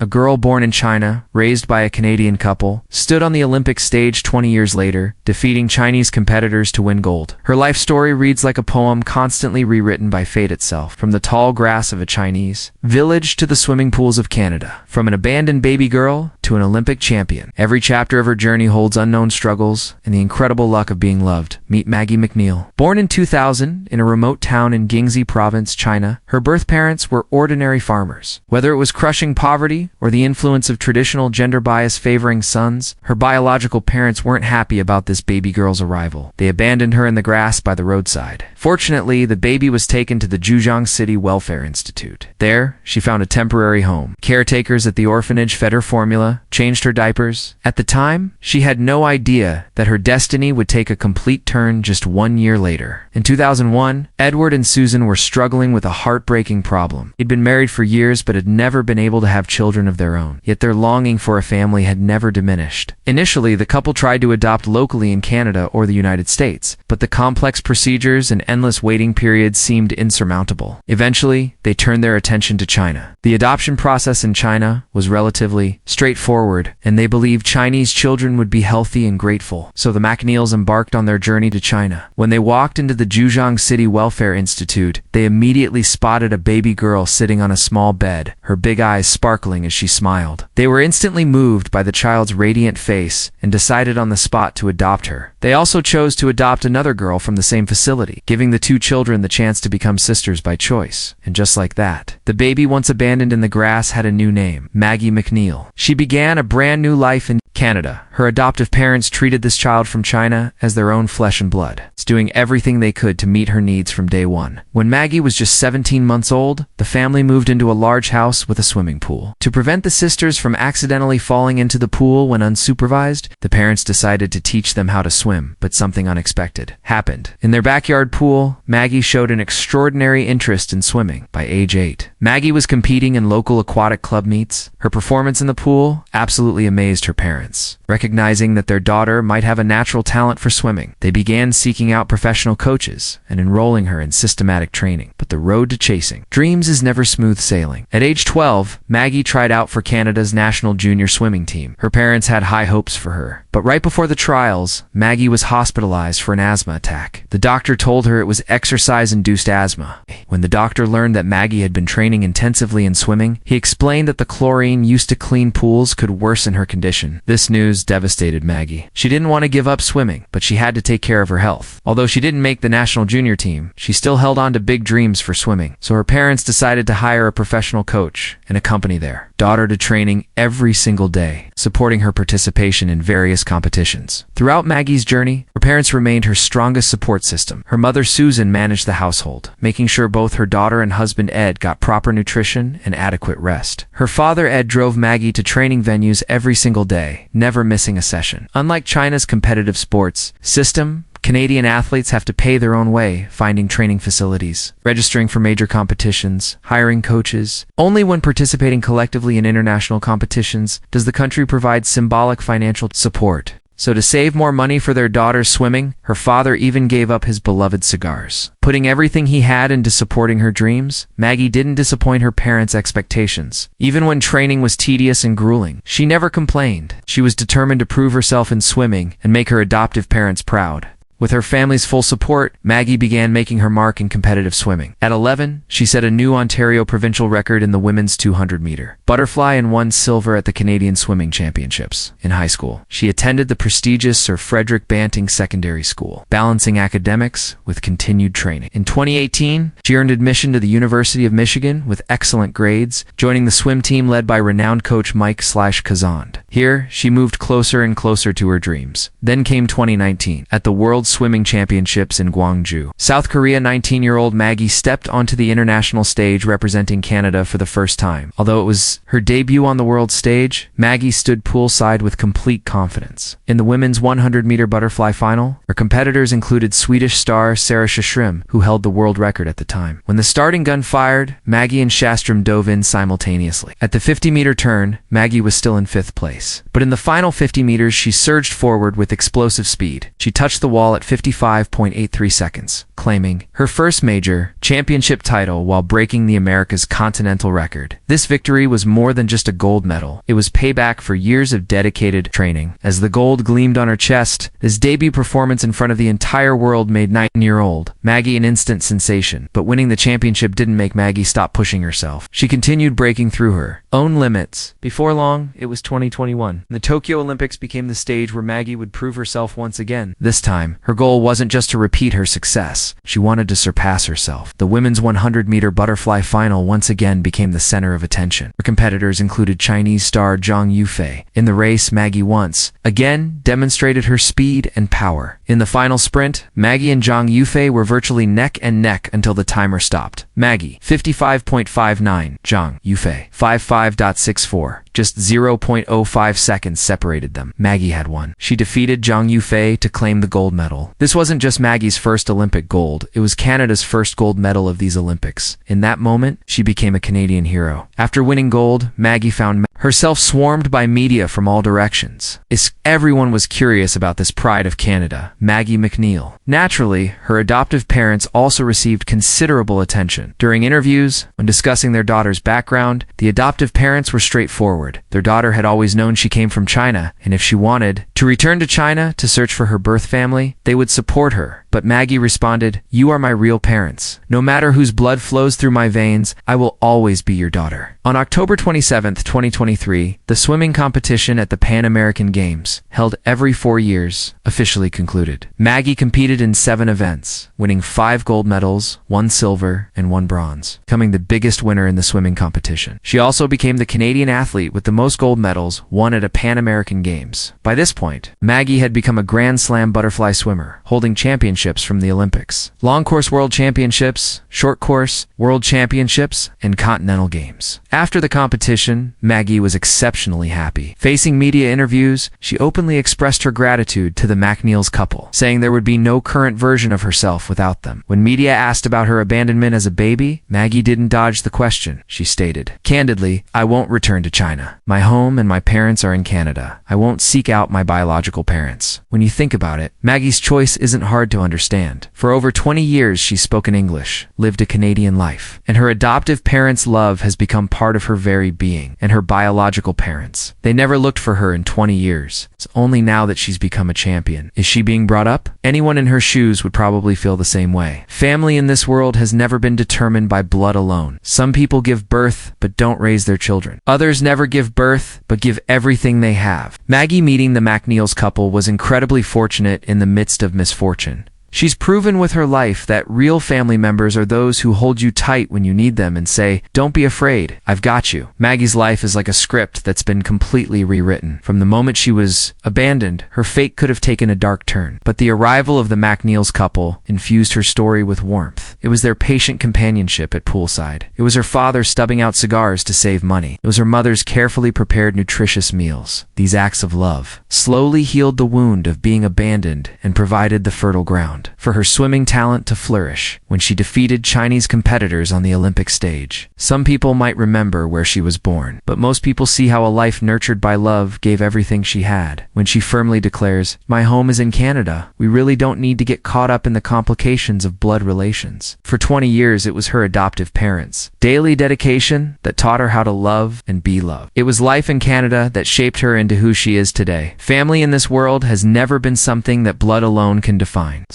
a girl born in China, raised by a Canadian couple, stood on the Olympic stage 20 years later, defeating Chinese competitors to win gold. Her life story reads like a poem constantly rewritten by fate itself. From the tall grass of a Chinese village to the swimming pools of Canada, from an abandoned baby girl to an Olympic champion, every chapter of her journey holds unknown struggles and the incredible luck of being loved. Meet Maggie McNeil. Born in 2000 in a remote town in Jiangxi province, China, her birth parents were ordinary farmers. Whether it was crushing poverty or the influence of traditional gender bias favoring sons, her biological parents weren't happy about this baby girl's arrival. They abandoned her in the grass by the roadside. Fortunately, the baby was taken to the Jiangxi Welfare Institute. There, she found a temporary home. Caretakers at the orphanage fed her formula, changed her diapers. At the time, she had no idea that her destiny would take a complete turn just 1 year later. In 2001, Edward and Susan were struggling with a heartbreaking problem. He'd been married for years but had never been able to have children of their own. Yet their longing for a family had never diminished. Initially, the couple tried to adopt locally in Canada or the United States, but the complex procedures and endless waiting periods seemed insurmountable. Eventually, they turned their attention to China. The adoption process in China was relatively straightforward, and they believed Chinese children would be healthy and grateful. So the McNeils embarked on their journey to China. When they walked into the Jiangxi Welfare Institute, they immediately spotted a baby girl sitting on a small bed, her big eyes sparkling as she smiled. They were instantly moved by the child's radiant face and decided on the spot to adopt her. They also chose to adopt another girl from the same facility, giving the two children the chance to become sisters by choice. And just like that, the baby once abandoned in the grass had a new name, Maggie McNeil. She began a brand new life in Canada. Her adoptive parents treated this child from China as their own flesh and blood, doing everything they could to meet her needs from day one. When Maggie was just 17 months old, the family moved into a large house with a swimming pool. To prevent the sisters from accidentally falling into the pool when unsupervised, the parents decided to teach them how to swim, but something unexpected happened. In their backyard pool, Maggie showed an extraordinary interest in swimming. By age 8, Maggie was competing in local aquatic club meets. Her performance in the pool absolutely amazed her parents. Recognizing that their daughter might have a natural talent for swimming, they began seeking out professional coaches and enrolling her in systematic training. But the road to chasing dreams is never smooth sailing. At age 12, Maggie tried out for Canada's national junior swimming team. Her parents had high hopes for her. But right before the trials, Maggie was hospitalized for an asthma attack. The doctor told her it was exercise-induced asthma. When the doctor learned that Maggie had been training intensively in swimming, he explained that the chlorine used to clean pools could worsen her condition. This news devastated Maggie. She didn't want to give up swimming, but she had to take care of her health. Although she didn't make the national junior team, she still held on to big dreams for swimming. So her parents decided to hire a professional coach and accompany their daughter to training every single day, supporting her participation in various competitions. Throughout Maggie's journey, her parents remained her strongest support system. Her mother Susan managed the household, making sure both her daughter and husband Ed got proper nutrition and adequate rest. Her father Ed drove Maggie to training venues every single day, never missing a session. Unlike China's competitive sports system, Canadian athletes have to pay their own way, finding training facilities, registering for major competitions, hiring coaches. Only when participating collectively in international competitions does the country provide symbolic financial support. So to save more money for their daughter's swimming, her father even gave up his beloved cigars. Putting everything he had into supporting her dreams, Maggie didn't disappoint her parents' expectations. Even when training was tedious and grueling, she never complained. She was determined to prove herself in swimming and make her adoptive parents proud. With her family's full support, Maggie began making her mark in competitive swimming. At 11, she set a new Ontario provincial record in the women's 200-meter butterfly and won silver at the Canadian Swimming Championships. In high school, she attended the prestigious Sir Frederick Banting Secondary School, balancing academics with continued training. In 2018, she earned admission to the University of Michigan with excellent grades, joining the swim team led by renowned coach Mike Kazand. Here, she moved closer and closer to her dreams. Then came 2019. At the World Swimming Championships in Gwangju, South Korea, 19-year-old Maggie stepped onto the international stage representing Canada for the first time. Although it was her debut on the world stage, Maggie stood poolside with complete confidence. In the women's 100-meter butterfly final, her competitors included Swedish star Sarah Shastrom, who held the world record at the time. When the starting gun fired, Maggie and Shastrom dove in simultaneously. At the 50-meter turn, Maggie was still in 5th place. race. But in the final 50 meters, she surged forward with explosive speed. She touched the wall at 55.83 seconds, claiming her first major championship title while breaking the America's continental record. This victory was more than just a gold medal. It was payback for years of dedicated training. As the gold gleamed on her chest, this debut performance in front of the entire world made 9-year-old Maggie an instant sensation. But winning the championship didn't make Maggie stop pushing herself. She continued breaking through her own limits. Before long, it was 2021. The Tokyo Olympics became the stage where Maggie would prove herself once again. This time, her goal wasn't just to repeat her success. She wanted to surpass herself. The women's 100-meter butterfly final once again became the center of attention. Her competitors included Chinese star Zhang Yufei. In the race, Maggie once again demonstrated her speed and power. In the final sprint, Maggie and Zhang Yufei were virtually neck and neck until the timer stopped. Maggie, 55.59, Zhang Yufei, 55.64. Just 0.05 seconds separated them. Maggie had won. She defeated Zhang Yufei to claim the gold medal. This wasn't just Maggie's first Olympic gold, it was Canada's first gold medal of these Olympics. In that moment, she became a Canadian hero. After winning gold, Maggie found herself swarmed by media from all directions. Everyone was curious about this pride of Canada, Maggie McNeil. Naturally, her adoptive parents also received considerable attention. During interviews, when discussing their daughter's background, the adoptive parents were straightforward. Their daughter had always known she came from China, and if she wanted to return to China to search for her birth family, they would support her. But Maggie responded, "You are my real parents. No matter whose blood flows through my veins, I will always be your daughter." On October 27, 2023, the swimming competition at the Pan American Games, held every 4 years, officially concluded. Maggie competed in 7 events, winning 5 gold medals, 1 silver, and 1 bronze, becoming the biggest winner in the swimming competition. She also became the Canadian athlete with the most gold medals won at a Pan American Games. By this point, Maggie had become a Grand Slam butterfly swimmer, holding championships from the Olympics, long course world championships, short course world championships, and continental games. After the competition, Maggie was exceptionally happy. Facing media interviews, she openly expressed her gratitude to the McNeil's couple, saying there would be no current version of herself without them. When media asked about her abandonment as a baby, Maggie didn't dodge the question. She stated, "Candidly, I won't return to China. My home and my parents are in Canada. I won't seek out my biological parents." When you think about it, Maggie's choice isn't hard to understand. For over 20 years, she's spoken English, lived a Canadian life, and her adoptive parents' love has become part of her very being. And her biological parents, they never looked for her in 20 years. It's only now that she's become a champion. Is she being brought up? Anyone in her shoes would probably feel the same way. Family in this world has never been determined by blood alone. Some people give birth, but don't raise their children. Others never give birth, but give everything they have. Maggie meeting the McNeil's couple was incredibly fortunate in the midst of misfortune. She's proven with her life that real family members are those who hold you tight when you need them and say, "Don't be afraid, I've got you." Maggie's life is like a script that's been completely rewritten. From the moment she was abandoned, her fate could have taken a dark turn. But the arrival of the McNeil's couple infused her story with warmth. It was their patient companionship at poolside. It was her father stubbing out cigars to save money. It was her mother's carefully prepared nutritious meals. These acts of love slowly healed the wound of being abandoned and provided the fertile ground for her swimming talent to flourish when she defeated Chinese competitors on the Olympic stage. Some people might remember where she was born, but most people see how a life nurtured by love gave everything she had. When she firmly declares, "My home is in Canada," we really don't need to get caught up in the complications of blood relations. For 20 years, it was her adoptive parents' daily dedication that taught her how to love and be loved. It was life in Canada that shaped her into who she is today. Family in this world has never been something that blood alone can define.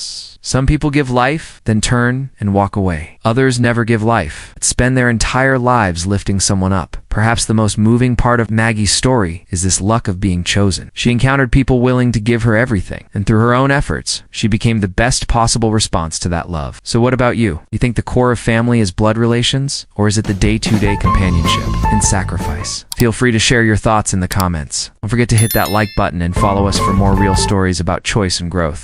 Some people give life, then turn and walk away. Others never give life, but spend their entire lives lifting someone up. Perhaps the most moving part of Maggie's story is this luck of being chosen. She encountered people willing to give her everything, and through her own efforts, she became the best possible response to that love. So what about you? You think the core of family is blood relations, or is it the day-to-day companionship and sacrifice? Feel free to share your thoughts in the comments. Don't forget to hit that like button and follow us for more real stories about choice and growth.